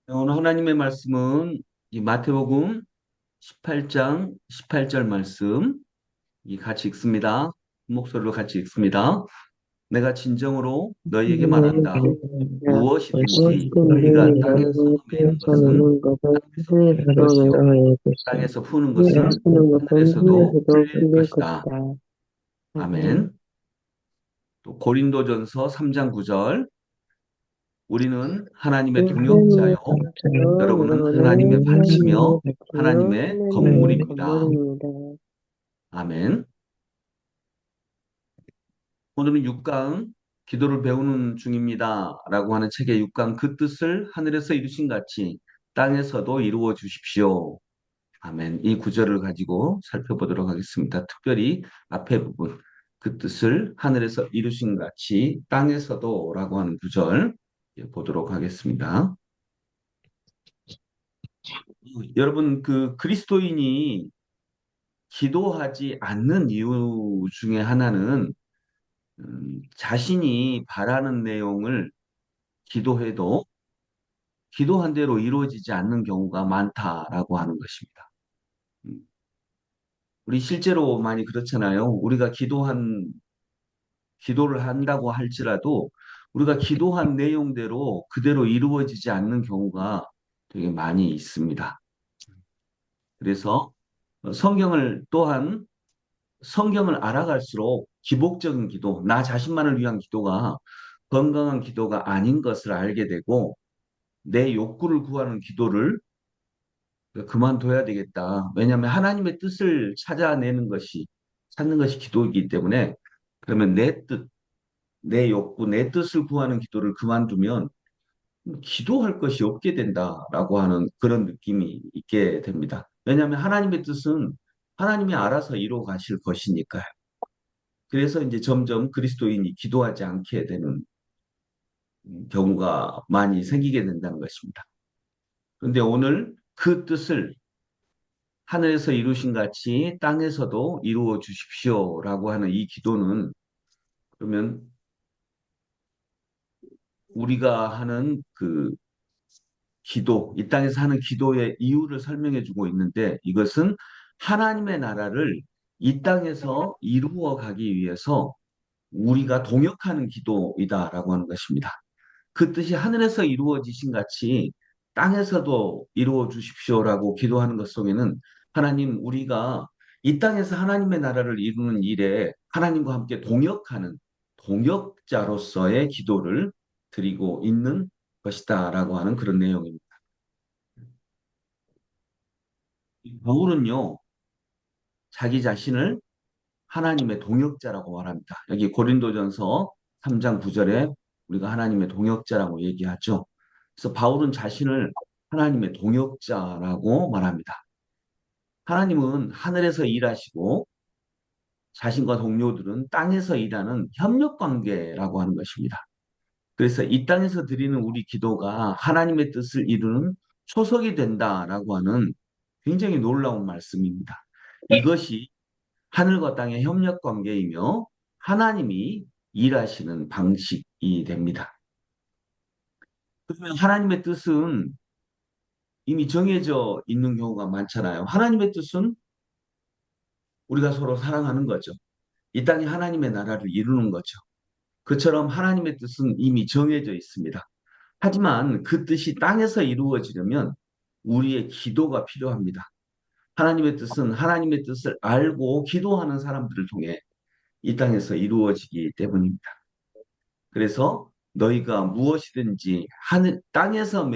오늘 하나님의 말씀은 이 마태복음 18장 18절 말씀 이 같이 읽습니다. 목소리로 같이 읽습니다. 내가 진정으로 너희에게 말한다. 무엇이든지 너희가 땅에서 매는 것은 땅에서 풀릴 것이요 땅에서 푸는 것은 하늘에서도 풀릴 것이다. 아멘. 또 고린도전서 3장 9절 우리는 하나님의 동역자요 여러분은 하나님의 밭이며 하나님의 건물입니다. 아멘. 오늘은 6강 기도를 배우는 중입니다. 라고 하는 책의 6강 그 뜻을 하늘에서 이루신 같이 땅에서도 이루어 주십시오. 아멘. 이 구절을 가지고 살펴보도록 하겠습니다. 특별히 앞에 부분 그 뜻을 하늘에서 이루신 같이 땅에서도 라고 하는 구절 보도록 하겠습니다. 여러분 그 그리스도인이 기도하지 않는 이유 중에 하나는 자신이 바라는 내용을 기도해도 기도한 대로 이루어지지 않는 경우가 많다라고 하는 것입니다. 음, 우리 실제로 많이 그렇잖아요. 우리가 기도를 한다고 할지라도 우리가 기도한 내용대로 그대로 이루어지지 않는 경우가 되게 많이 있습니다. 그래서 성경을 알아갈수록 기복적인 기도, 나 자신만을 위한 기도가 건강한 기도가 아닌 것을 알게 되고 내 욕구를 구하는 기도를 그만둬야 되겠다. 왜냐하면 하나님의 뜻을 찾는 것이 기도이기 때문에 그러면 내 뜻, 내 욕구, 내 뜻을 구하는 기도를 그만두면 기도할 것이 없게 된다라고 하는 그런 느낌이 있게 됩니다. 왜냐하면 하나님의 뜻은 하나님이 알아서 이루어 가실 것이니까요. 그래서 이제 점점 그리스도인이 기도하지 않게 되는 경우가 많이 생기게 된다는 것입니다. 그런데 오늘 그 뜻을 하늘에서 이루신 같이 땅에서도 이루어 주십시오라고 하는 이 기도는 그러면 우리가 하는 그 기도, 이 땅에서 하는 기도의 이유를 설명해 주고 있는데 이것은 하나님의 나라를 이 땅에서 이루어 가기 위해서 우리가 동역하는 기도이다라고 하는 것입니다. 그 뜻이 하늘에서 이루어지신 같이 땅에서도 이루어 주십시오라고 기도하는 것 속에는 하나님 우리가 이 땅에서 하나님의 나라를 이루는 일에 하나님과 함께 동역하는 동역자로서의 기도를 드리고 있는 것이다라고 하는 그런 내용입니다. 바울은요, 자기 자신을 하나님의 동역자라고 말합니다. 여기 고린도전서 3장 9절에 우리가 하나님의 동역자라고 얘기하죠. 그래서 바울은 자신을 하나님의 동역자라고 말합니다. 하나님은 하늘에서 일하시고 자신과 동료들은 땅에서 일하는 협력 관계라고 하는 것입니다. 그래서 이 땅에서 드리는 우리 기도가 하나님의 뜻을 이루는 초석이 된다라고 하는 굉장히 놀라운 말씀입니다. 이것이 하늘과 땅의 협력 관계이며 하나님이 일하시는 방식이 됩니다. 그러면 하나님의 뜻은 이미 정해져 있는 경우가 많잖아요. 하나님의 뜻은 우리가 서로 사랑하는 거죠. 이 땅에 하나님의 나라를 이루는 거죠. 그처럼 하나님의 뜻은 이미 정해져 있습니다. 하지만 그 뜻이 땅에서 이루어지려면 우리의 기도가 필요합니다. 하나님의 뜻은 하나님의 뜻을 알고 기도하는 사람들을 통해 이 땅에서 이루어지기 때문입니다. 그래서 너희가 무엇이든지 땅에서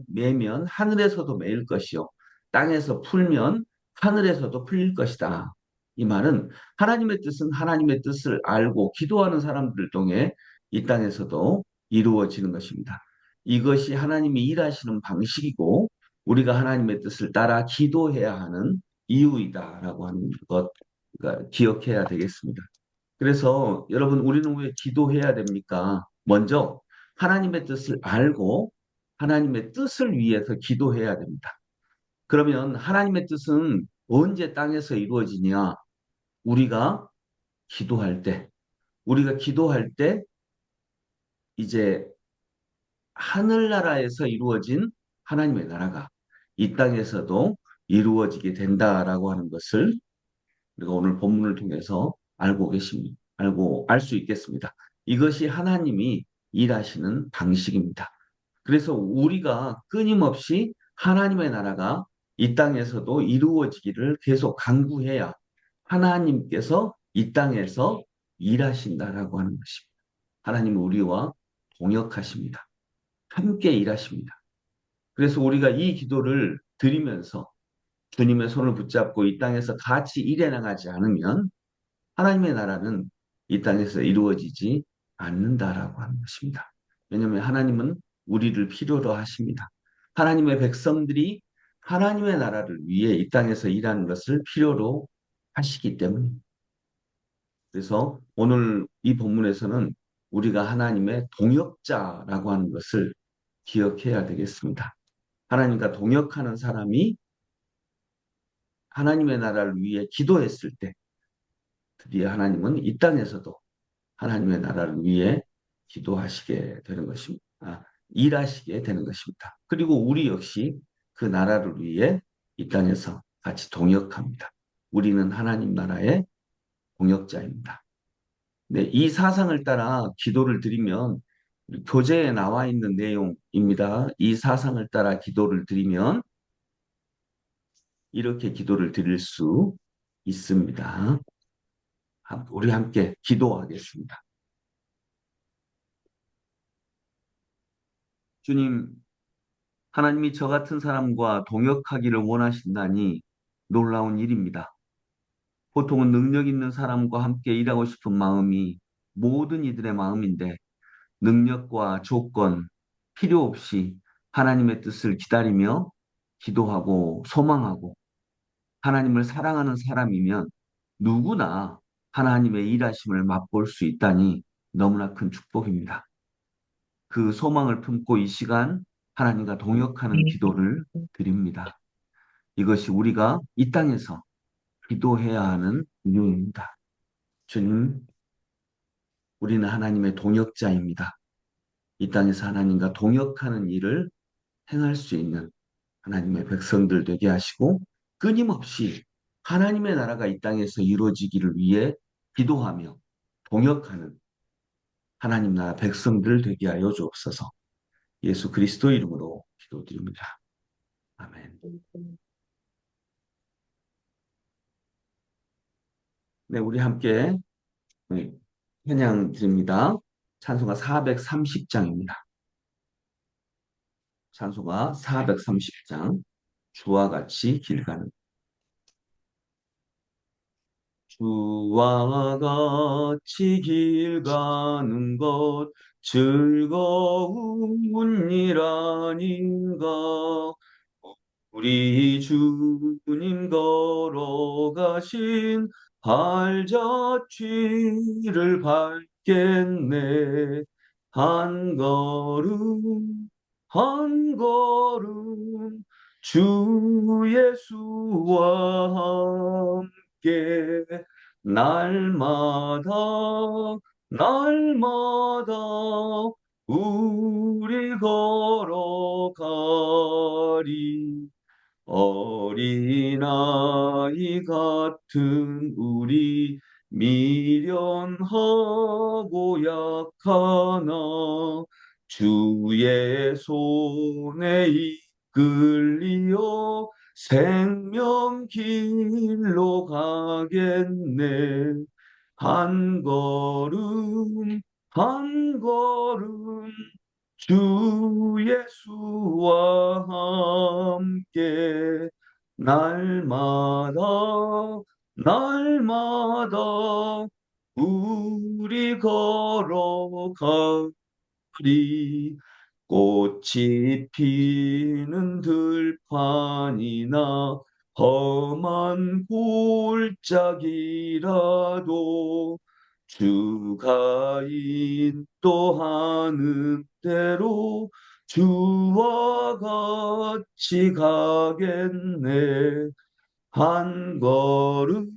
매면 하늘에서도 매일 것이요. 땅에서 풀면 하늘에서도 풀릴 것이다. 이 말은 하나님의 뜻은 하나님의 뜻을 알고 기도하는 사람들을 통해 이 땅에서도 이루어지는 것입니다. 이것이 하나님이 일하시는 방식이고 우리가 하나님의 뜻을 따라 기도해야 하는 이유이다라고 하는 것 기억해야 되겠습니다. 그래서 여러분 우리는 왜 기도해야 됩니까? 먼저 하나님의 뜻을 알고 하나님의 뜻을 위해서 기도해야 됩니다. 그러면 하나님의 뜻은 언제 땅에서 이루어지냐? 우리가 기도할 때, 우리가 기도할 때 이제 하늘나라에서 이루어진 하나님의 나라가 이 땅에서도 이루어지게 된다라고 하는 것을 우리가 오늘 본문을 통해서 알고 알 수 있겠습니다. 이것이 하나님이 일하시는 방식입니다. 그래서 우리가 끊임없이 하나님의 나라가 이 땅에서도 이루어지기를 계속 간구해야 하나님께서 이 땅에서 일하신다라고 하는 것입니다. 하나님은 우리와 동역하십니다. 함께 일하십니다. 그래서 우리가 이 기도를 드리면서 주님의 손을 붙잡고 이 땅에서 같이 일해 나가지 않으면 하나님의 나라는 이 땅에서 이루어지지 않는다라고 하는 것입니다. 왜냐하면 하나님은 우리를 필요로 하십니다. 하나님의 백성들이 하나님의 나라를 위해 이 땅에서 일하는 것을 필요로 하시기 때문입니다. 그래서 오늘 이 본문에서는 우리가 하나님의 동역자라고 하는 것을 기억해야 되겠습니다. 하나님과 동역하는 사람이 하나님의 나라를 위해 기도했을 때 드디어 하나님은 이 땅에서도 하나님의 나라를 위해 기도하시게 되는 것입니다. 일하시게 되는 것입니다. 그리고 우리 역시 그 나라를 위해 이 땅에서 같이 동역합니다. 우리는 하나님 나라의 동역자입니다. 네, 이 사상을 따라 기도를 드리면 교재에 나와 있는 내용입니다. 이 사상을 따라 기도를 드리면 이렇게 기도를 드릴 수 있습니다. 우리 함께 기도하겠습니다. 주님, 하나님이 저 같은 사람과 동역하기를 원하신다니 놀라운 일입니다. 보통은 능력 있는 사람과 함께 일하고 싶은 마음이 모든 이들의 마음인데 능력과 조건 필요 없이 하나님의 뜻을 기다리며 기도하고 소망하고 하나님을 사랑하는 사람이면 누구나 하나님의 일하심을 맛볼 수 있다니 너무나 큰 축복입니다. 그 소망을 품고 이 시간 하나님과 동역하는 기도를 드립니다. 이것이 우리가 이 땅에서 기도해야 하는 이유입니다. 주님, 우리는 하나님의 동역자입니다. 이 땅에서 하나님과 동역하는 일을 행할 수 있는 하나님의 백성들 되게 하시고 끊임없이 하나님의 나라가 이 땅에서 이루어지기를 위해 기도하며 동역하는 하나님 나라 백성들 되게 하여 주옵소서. 예수 그리스도 이름으로 기도드립니다. 아멘. 네, 우리 함께 찬양 드립니다. 찬송가 430장입니다. 찬송가 430장 주와 같이 길 가는 주와 같이 길 가는 것 즐거운 일 아닌가 우리 주님 걸어가신 발자취를 밟겠네 한 걸음 한 걸음 주 예수와 함께 날마다 날마다 우리 걸어가리 어린아이 같은 우리 미련하고 약하나 주의 손에 이끌리어 생명길로 가겠네 한 걸음 한 걸음 주 예수와 함께 날마다 날마다 우리 걸어가리 꽃이 피는 들판이나 험한 골짜기라도 주가 인도하는 대로 주와 같이 가겠네 한 걸음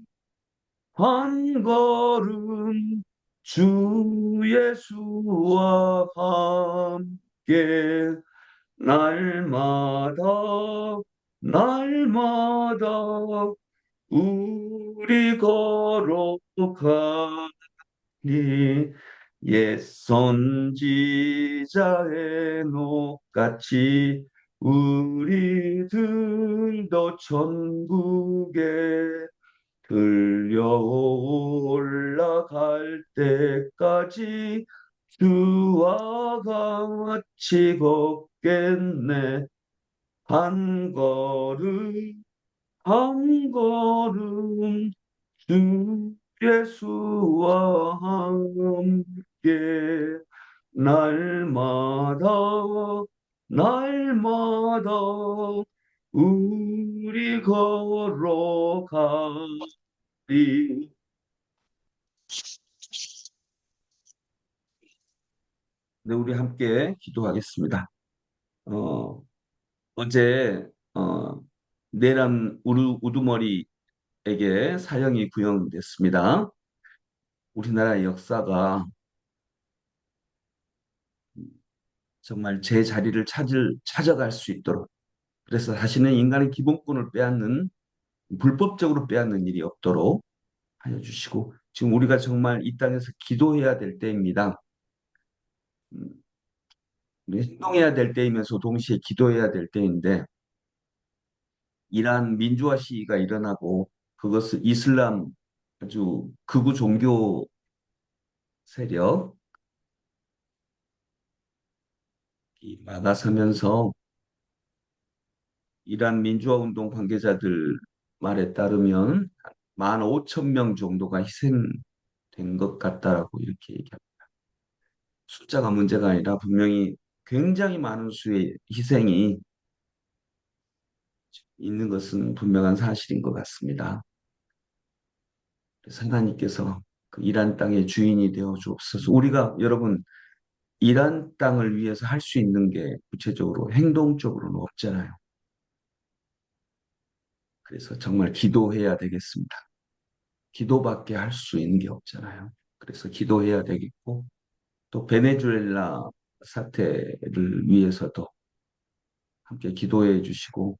한 걸음 주 예수와 함께 날마다 날마다 우리 걸어가니 옛 선지자의 녹같이 우리들도 천국에 들려 올라갈 때까지 주와 같이 걷겠네. 한 걸음 한 걸음 주 예수와 함께 날마다 날마다 우리 걸어가리. 네, 우리 함께 기도하겠습니다. 어, 어제 내란 우두머리에게 사형이 구형됐습니다. 우리나라의 역사가 정말 제 자리를 찾아갈 수 있도록, 그래서 다시는 인간의 기본권을 빼앗는, 불법적으로 빼앗는 일이 없도록 하여 주시고, 지금 우리가 정말 이 땅에서 기도해야 될 때입니다. 음, 우리 행동해야 될 때이면서 동시에 기도해야 될 때인데, 이란 민주화 시위가 일어나고 그것을 이슬람 아주 극우 종교 세력이 막아서면서 이란 민주화 운동 관계자들 말에 따르면 15,000명 정도가 희생된 것 같다라고 이렇게 얘기합니다. 숫자가 문제가 아니라 분명히 굉장히 많은 수의 희생이 있는 것은 분명한 사실인 것 같습니다. 그래서 하나님께서 그 이란 땅의 주인이 되어 주옵소서. 우리가 여러분 이란 땅을 위해서 할 수 있는 게 구체적으로 행동적으로는 없잖아요. 그래서 정말 기도해야 되겠습니다. 기도밖에 할 수 있는 게 없잖아요. 그래서 기도해야 되겠고 또 베네수엘라 사태를 위해서도 함께 기도해 주시고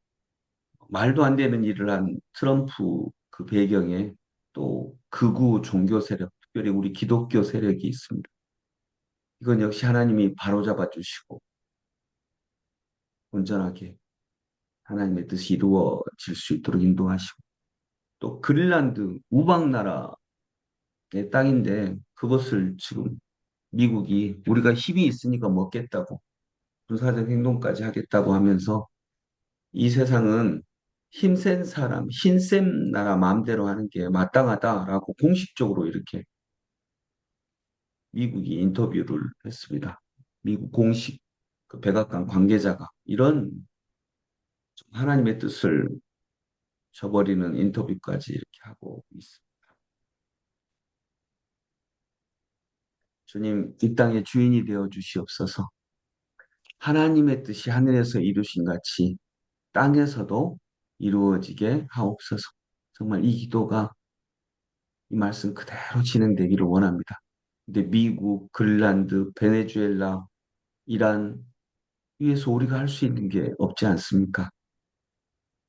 말도 안 되는 일을 한 트럼프 그 배경에 또 극우 종교 세력, 특별히 우리 기독교 세력이 있습니다. 이건 역시 하나님이 바로잡아 주시고 온전하게 하나님의 뜻이 이루어질 수 있도록 인도하시고 또 그린란드 우방 나라의 땅인데 그것을 지금 미국이 우리가 힘이 있으니까 먹겠다고 군사적 행동까지 하겠다고 하면서 이 세상은 힘센 사람, 힘센 나라 마음대로 하는 게 마땅하다라고 공식적으로 이렇게 미국이 인터뷰를 했습니다. 미국 공식 그 백악관 관계자가 이런 하나님의 뜻을 저버리는 인터뷰까지 이렇게 하고 있습니다. 주님, 이 땅의 주인이 되어 주시옵소서. 하나님의 뜻이 하늘에서 이루신 같이 땅에서도 이루어지게 하옵소서. 정말 이 기도가 이 말씀 그대로 진행되기를 원합니다. 근데 미국, 그린란드, 베네수엘라, 이란 위에서 우리가 할 수 있는 게 없지 않습니까?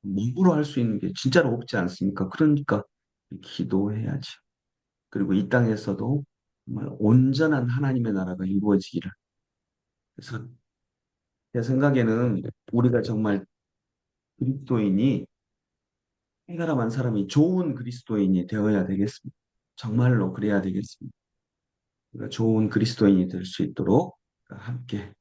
몸으로 할 수 있는 게 진짜로 없지 않습니까? 그러니까 기도해야지. 그리고 이 땅에서도 정말 온전한 하나님의 나라가 이루어지기를. 그래서 제 생각에는 우리가 정말 그리스도인이 해가람한 사람이 좋은 그리스도인이 되어야 되겠습니다. 정말로 그래야 되겠습니다. 우리가 좋은 그리스도인이 될 수 있도록 함께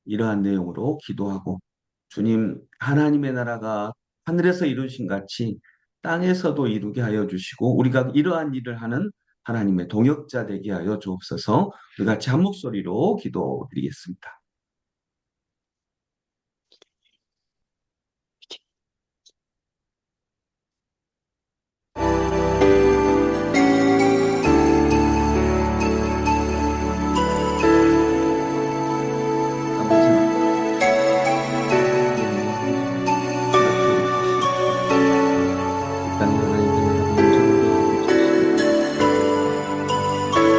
이러한 내용으로 기도하고 주님 하나님의 나라가 하늘에서 이루신 같이 땅에서도 이루게 하여 주시고 우리가 이러한 일을 하는 하나님의 동역자 되게 하여 주옵소서. 우리 같이 한 목소리로 기도드리겠습니다. 아버지 하나님, 이 땅에 하나님